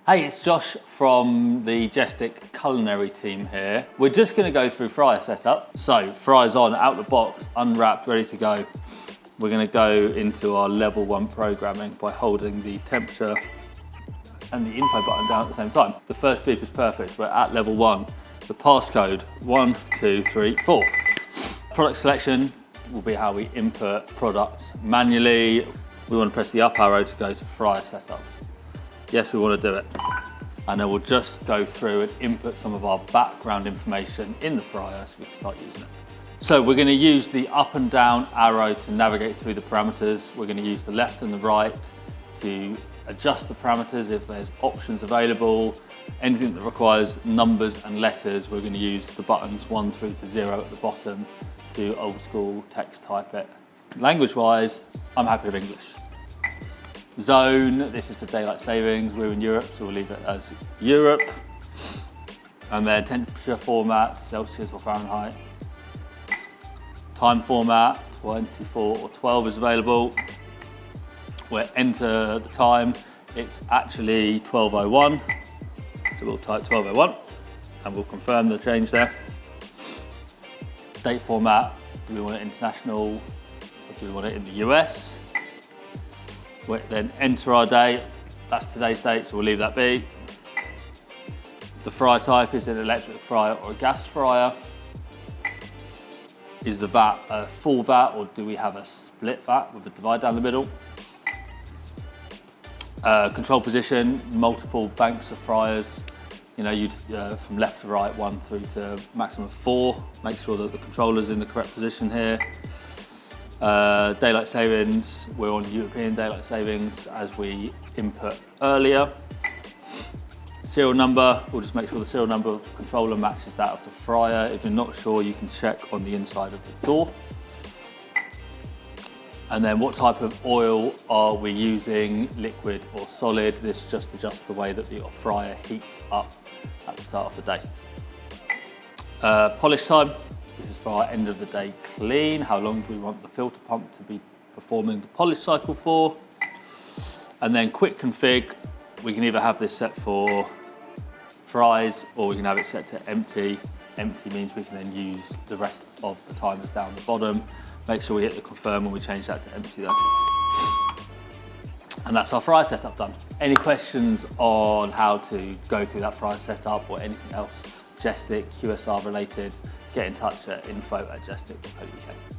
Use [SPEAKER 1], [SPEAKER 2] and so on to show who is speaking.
[SPEAKER 1] Hey, it's Josh from the Jestic Culinary team here. We're just going to go through fryer setup. So fryers on, out the box, unwrapped, ready to go. We're going to go into our level 1 programming by holding the temperature and the info button down at the same time. The first beep is perfect. We're at level 1. The passcode 1, 2, 3, 4. Product selection will be how we input products manually. We want to press the up arrow to go to fryer setup. Yes, we want to do it. And then we'll just go through and input some of our background information in the fryer so we can start using it. So we're going to use the up and down arrow to navigate through the parameters. We're going to use the left and the right to adjust the parameters if there's options available. Anything that requires numbers and letters, we're going to use the buttons 1 through to 0 at the bottom to old school text type it. Language-wise, I'm happy with English. Zone, this is for daylight savings. We're in Europe, so we'll leave it as Europe. And then temperature format, Celsius or Fahrenheit. Time format, 24 or 12 is available. We'll enter the time. It's actually 12:01. So we'll type 12:01 and we'll confirm the change there. Date format, do we want it international or do we want it in the US? We'll then enter our date. That's today's date, so we'll leave that be. The fryer type is an electric fryer or a gas fryer. Is the VAT a full VAT or do we have a split VAT with a divide down the middle? Control position, multiple banks of fryers. You know, you'd from left to right, 1 through to maximum of 4. Make sure that the controller's in the correct position here. Daylight savings, we're on European daylight savings as we input earlier. Serial number, we'll just make sure the serial number of the controller matches that of the fryer. If you're not sure, you can check on the inside of the door. And then what type of oil are we using, liquid or solid? This just adjusts the way that the fryer heats up at the start of the day. Polish time, this is for our end of the day clean. How long do we want the filter pump to be performing the polish cycle for? And then quick config, we can either have this set for fries or we can have it set to empty. Empty means we can then use the rest of the timers down the bottom. Make sure we hit the confirm when we change that to empty though. And that's our fryer setup done. Any questions on how to go through that fryer setup or anything else Jestic, QSR related, get in touch at info@jestic.co.uk.